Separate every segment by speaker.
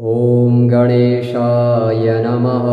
Speaker 1: ॐ गणेशाय नमः।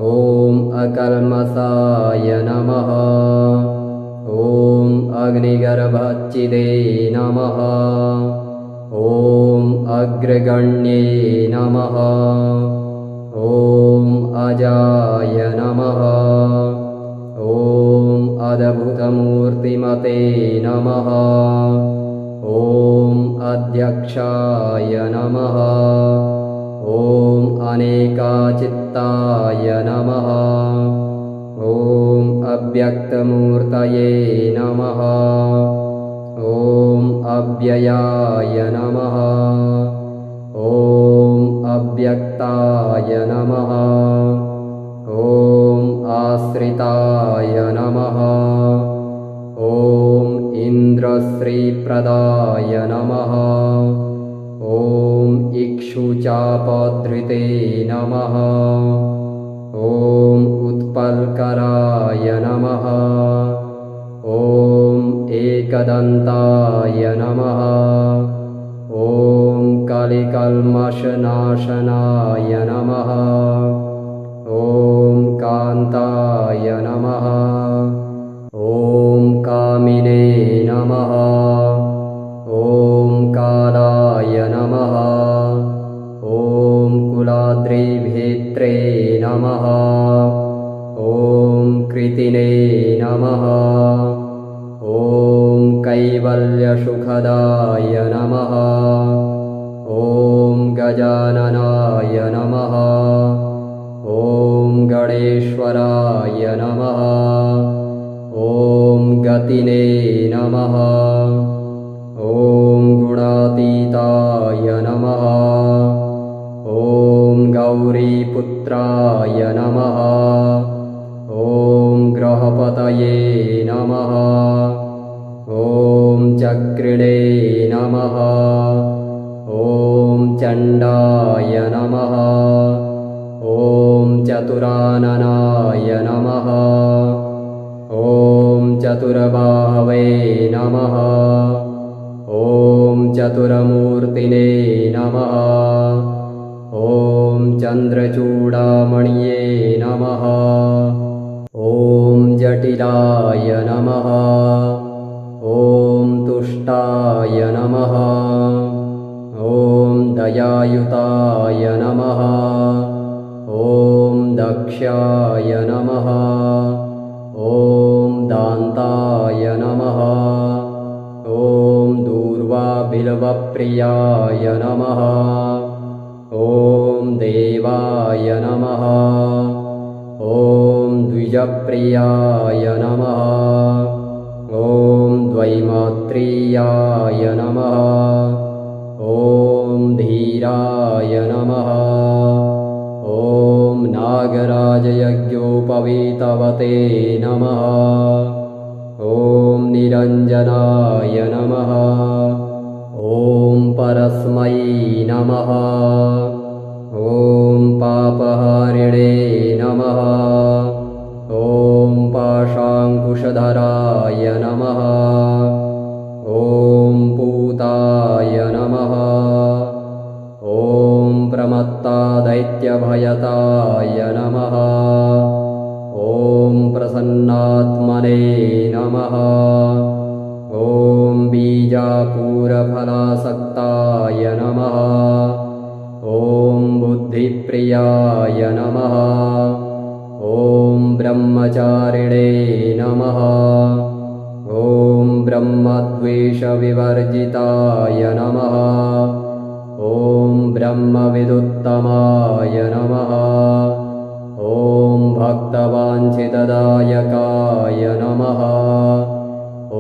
Speaker 1: ॐ अकल्मषाय नमः। ॐ अग्निगर्भच्चिदे नमः। ॐ अग्रगण्ये नमः। ॐ अजाय नमः। ॐ अद्भुतमूर्तिमते नमः। ॐ अध्यक्षाय नमः। ॐ अनेकाचित्ताय नमः। ॐ अव्यक्तमूर्तये नमः। ॐ अव्ययाय नमः। ॐ अव्यक्ताय नमः। ॐ आश्रिताय नमः। ॐ इन्द्रश्रीप्रदाय नमः। ॐ इक्षुचापधृते नमः। ॐ उत्पलकराय नमः। ॐ एकदन्ताय नमः। ॐ कलिकल्मषनाशनाय नमः। ॐ कान्ताय नमः। ॐ कामिने नमः। ॐ कालाय नमः। ॐ कुलाद्रिभेत्रे नमः। ॐ कृतिने नमः। ॐ कैवल्यसुखदाय नमः। ॐ गजाननाय नमः। ॐ गणेश्वराय नमः। ॐ गतिने नमः। ॐ गुणातीताय नमः। ॐ गौरीपुत्राय नमः। ॐ ग्रहपतये नमः। ॐ चक्रिणे नमः। ॐ चण्डाय नमः। ॐ चतुराननाय नमः। ॐ चतुर्बाहवे नमः। ॐ चतुर्मूर्तिने नमः। ॐ चन्द्रचूडामणये नमः। ॐ जटिलाय नमः। ॐ तुष्टाय नमः। ॐ दयायुताय नमः। ॐ दक्षाय नमः। ॐ दान्ताय नमः। ॐ दूर्वाबिल्वप्रियाय नमः। ॐ देवाय नमः। ॐ द्विजप्रियाय नमः। ॐ द्वैमात्रेयाय नमः। ॐ धीराय नमः। ॐ नागराजयज्ञोपवीतवते नमः। ॐ निरञ्जनाय नमः। ॐ परस्मै नमः। ॐ पापहारिणे नमः। ॐ पाशाङ्कुशधराय नमः। ॐ पूताय नमः। ॐ प्रमत्तादैत्यभयताय नमः। ॐ प्रसन्नात्मने नमः। ॐ बीजापूरफलासक्ताय नमः। ॐ बुद्धिप्रियाय नमः। ॐ ब्रह्मचारिणे नमः। ॐ ब्रह्मद्वेषविवर्जिताय नमः। ॐ ब्रह्मविदुत्तमाय नमः। ॐ भक्तवाञ्छितदायकाय नमः।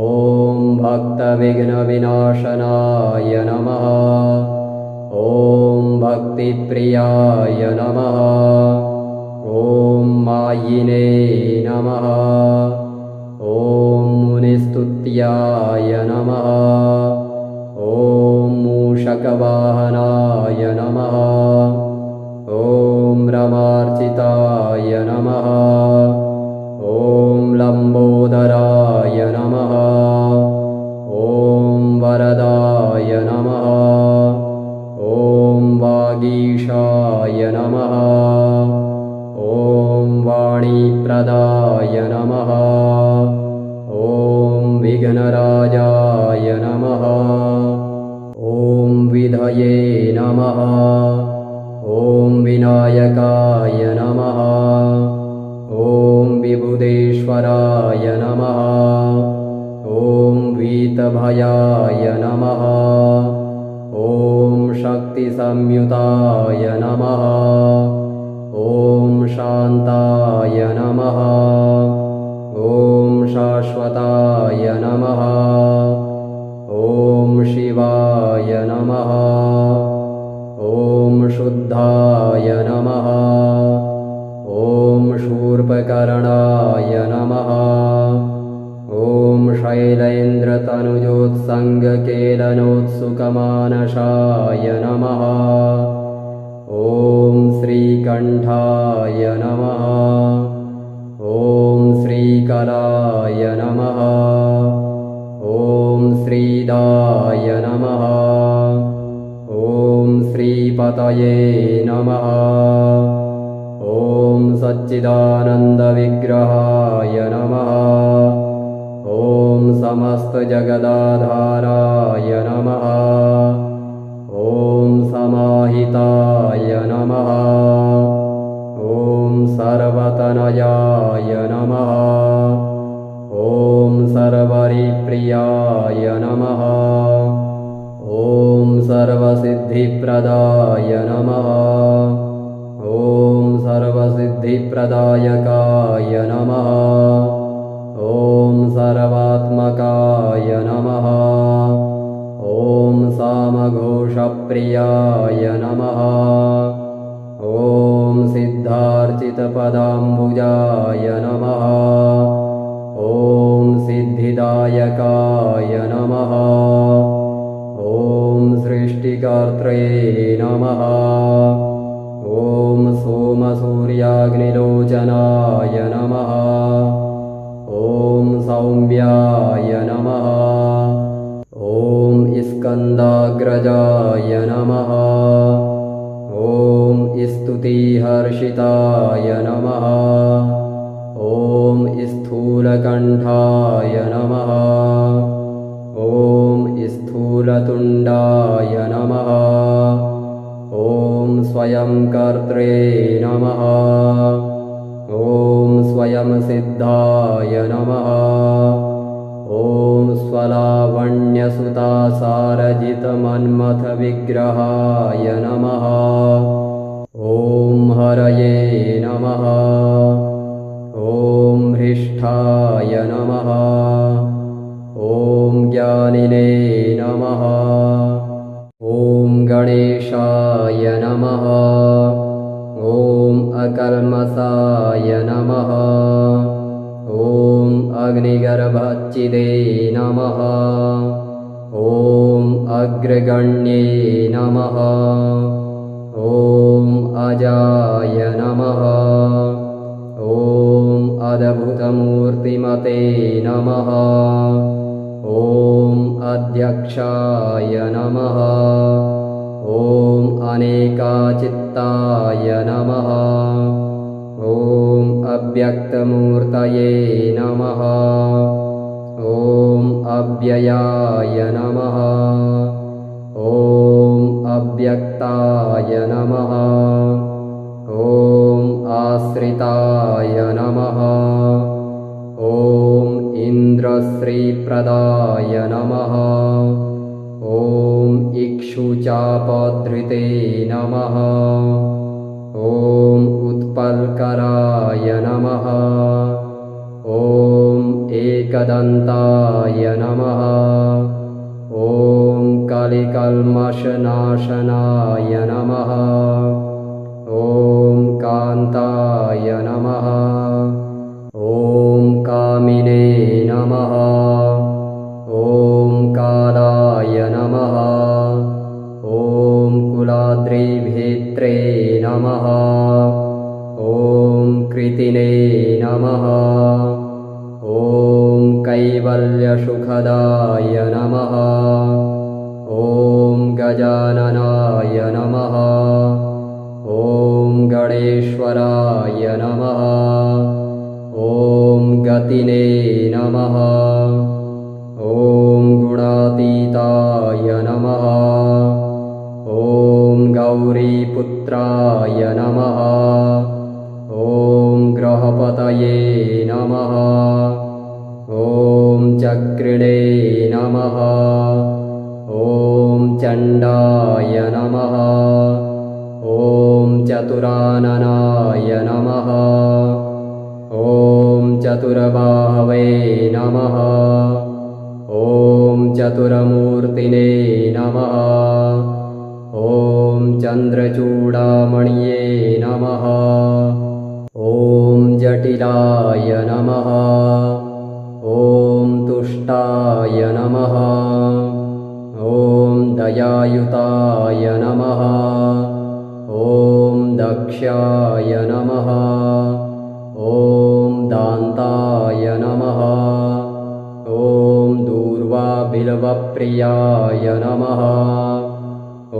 Speaker 1: ॐ भक्तविघ्नविनाशनाय नमः। ॐ भक्तिप्रियाय नमः। ॐ मायिने नमः। ॐ मुनिस्तुत्याय नमः। ॐ मूषकवाहनाय नमः। ॐ रमार्चिताय नमः। ॐ लम्बोदराय नमः। ॐ वरदाय नमः। ॐ वागीशाय नमः। ॐ वाणीप्रदाय नमः। ॐ विघ्नराजाय नमः। ॐ विधये नमः। ॐ विनायकाय नमः। ॐ विबुधेश्वराय नमः। ॐ वीतभयाय नमः। ॐ शक्तिसंयुताय नमः। ॐ शान्ताय नमः। ॐ शाश्वताय नमः। ॐ शिवाय नमः। ॐ शुद्धाय नमः। ॐ शूर्पकर्णाय नमः। ॐ शैलेन्द्रतनुजोत्सङ्गकेलनोत्सुकमानसाय नमः। ॐ श्रीकण्ठाय नमः। ॐ श्रीकराय नमः। ॐ श्रीदाय नमः। ॐ श्रीपतये नमः। ॐ सच्चिदानन्दविग्रहाय नमः। ॐ समस्तजगदाधाराय नमः। ॐ समाहिताय नमः। ॐ सर्वतनयाय नमः। ॐ सर्वरिप्रियाय नमः। ॐ सर्वसिद्धिप्रदाय नमः। ॐ सर्वसिद्धिप्रदायकाय नमः। ॐ सर्वात्मकाय नमः। ॐ सामघोषप्रियाय नमः। ॐ सिद्धार्चितपदाम्बुजाय नमः। ॐ सिद्धिदायकाय नमः। ॐ सृष्टिकर्त्रे नमः। ॐ सोमसूर्याग्निलोचनाय नमः। ॐ सौम्याय नमः। ॐ स्कन्दाग्रजाय नमः। ॐ स्तुतिहर्षिताय नमः। ॐ स्थूलकण्ठाय नमः। ॐ स्थूलतुण्डाय नमः। ॐ स्वयंकर्त्रे नमः। ॐ स्वयंसिद्धाय नमः। ॐ स्वलावण्यसुतासारजितमन्मथविग्रहाय नमः। ॐ हरये नमः। ॐ हृष्ठाय नमः। ॐ ज्ञानिने नमः। ॐ गणेशाय नमः। ॐ अकल्मषाय नमः। ॐ अग्निगर्भच्चिदे नमः। ॐ अग्रगण्ये नमः। ॐ अजाय नमः। ॐ अद्भुतमूर्तिमते नमः। ॐ अध्यक्षाय नमः। ॐ अनेकाचित्ताय नमः। ॐ अव्यक्तमूर्तये नमः। ॐ अव्ययाय नमः। ॐ अव्यक्ताय नमः। ॐ आश्रिताय नमः। ॐ इन्द्रश्रीप्रदाय नमः। ॐ इक्षुचापधृते नमः। ॐ उत्पलकराय नमः। ॐ एकदन्ताय नमः। ॐ कलिकल्मषनाशनाय नमः। ॐ कान्ताय नमः। ॐ कामिने नमः। ॐ कालाय नमः। ॐ कुलाद्रिभेत्रे नमः। ॐ कृतिने नमः। ॐ कैवल्यसुखदाय नमः। ॐ गजाननाय नमः। गुणरहिते नमः। ॐ गुणातीताय नमः। ॐ गौरीपुत्राय नमः। ॐ ग्रहपतये नमः। ॐ चक्रिणे नमः। ॐ चण्डाय नमः। ॐ चतुराननाय नमः। ॐ चतुर्बाहवे नमः। ॐ चतुर्मूर्तिने नमः। ॐ चन्द्रचूडामणये नमः। ॐ जटिलाय नमः। ॐ तुष्टाय नमः। ॐ दयायुताय नमः। ॐ दक्षाय नमः। ॐ दान्ताय नमः। ॐ दूर्वाबिल्वप्रियाय नमः।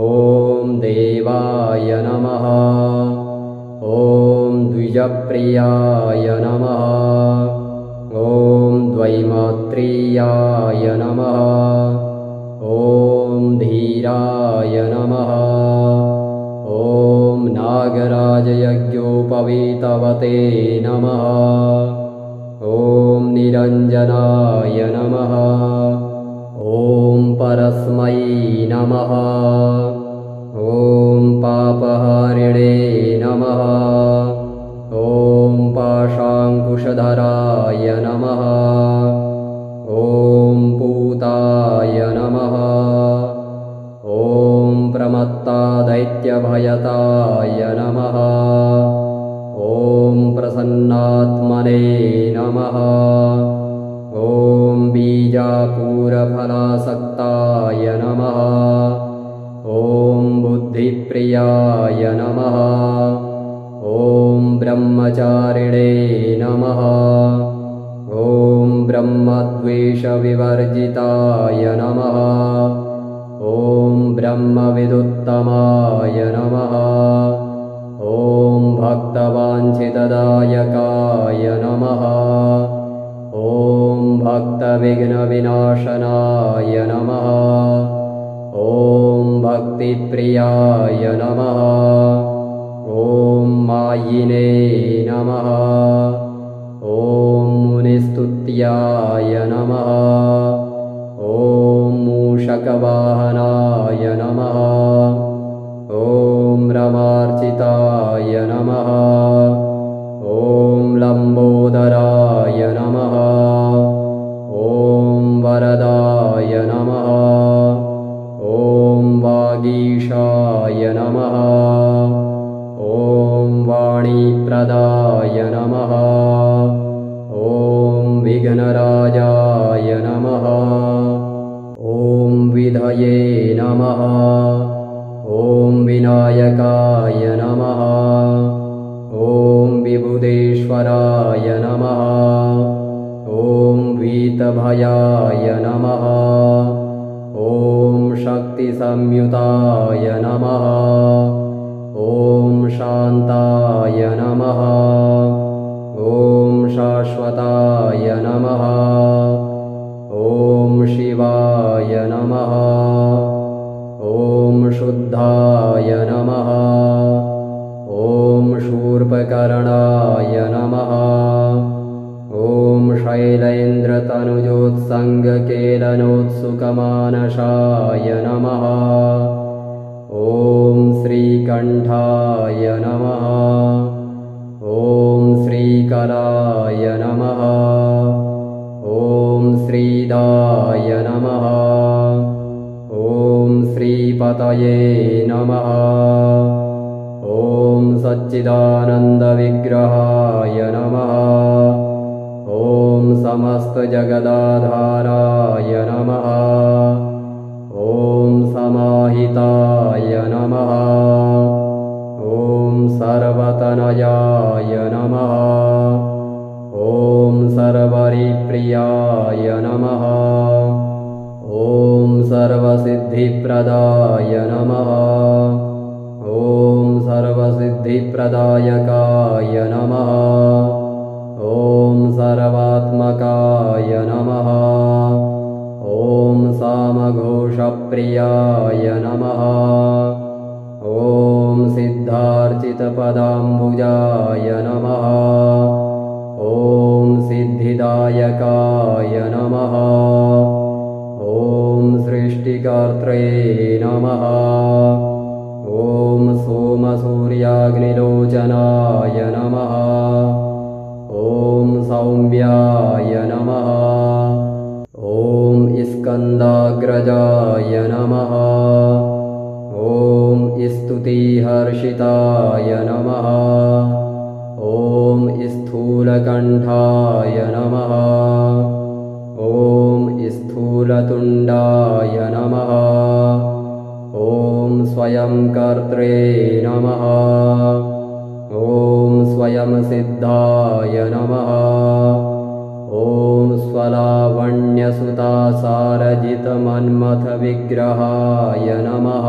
Speaker 1: ॐ देवाय नमः। ॐ द्विजप्रियाय नमः। ॐ द्वैमात्रेयाय नमः। ॐ धीराय नमः। ॐ नागराजयज्ञोपवीतवते नमः। ॐ निरञ्जनाय नमः। ॐ परस्मै नमः। ॐ पापहारिणे नमः। ॐ पाशाङ्कुशधराय नमः। ॐ पूताय नमः। ॐ प्रमत्तादैत्यभयताय नमः। ॐ प्रसन्नात्मने नमः। ॐ बीजापूरफलासक्ताय नमः। ॐ बुद्धिप्रियाय नमः। ॐ ब्रह्मचारिणे नमः। ॐ ब्रह्मद्वेषविवर्जिताय नमः। ॐ ब्रह्मविदुत्तमाय नमः। ॐ भक्तवाञ्छितदायकाय नमः। ॐ भक्तविघ्नविनाशनाय नमः। ॐ भक्तिप्रियाय नमः। ॐ मायिने नमः। ॐ मुनिस्तुत्याय नमः। ॐ मूषकवाहनाय नमः। ॐ रमार्चिताय नमः। ॐ लम्बोदराय नमः। ॐ वरदाय नमः। ॐ वागीशाय नमः। ॐ वाणीप्रदाय नमः। ॐ विघ्नराजाय नमः। ॐ विधये नमः। ॐ विनायकाय नमः। ॐ विबुधेश्वराय नमः। ॐ वीतभयाय नमः। ॐ शक्तिसंयुताय नमः। ॐ शान्ताय नमः। ॐ शाश्वताय नमः। ॐ शिवाय नमः। ॐ शुद्धाय नमः। ॐ शूर्पकर्णाय नमः। ॐ शैलेन्द्रतनुजोत्सङ्गकेलनोत्सुकमानसाय नमः। ॐ श्रीकण्ठाय नमः। ॐ श्रीकराय नमः। ॐ श्रीदाय नमः। ॐ श्रीपतये नमः। ॐ सच्चिदानन्दविग्रहाय नमः। ॐ समस्तजगदाधाराय नमः। ॐ समाहिताय नमः। ॐ सर्वतनयाय नमः। ॐ सर्वरिप्रियाय नमः। ॐ सर्वसिद्धिप्रदाय नमः। ॐ सर्वसिद्धिप्रदायकाय नमः। ॐ सर्वात्मकाय सर्वप्रियाय नमः। ॐ सिद्धार्चितपदाम्बुजाय नमः। ॐ सिद्धिदायकाय नमः। ॐ सृष्टिकर्त्रे नमः। ॐ सोमसूर्याग्निलोचनाय नमः। ॐ सौम्याय नमः। ॐ स्कन्दाग्रजाय नमः। ॐ स्तुतिहर्षिताय नमः। ॐ स्थूलकण्ठाय नमः। ॐ स्थूलतुण्डाय नमः। ॐ स्वयंकर्त्रे नमः। ॐ स्वयंसिद्धाय नमः। ॐ स्वलावण्यसुतासारजितमन्मथविग्रहाय नमः।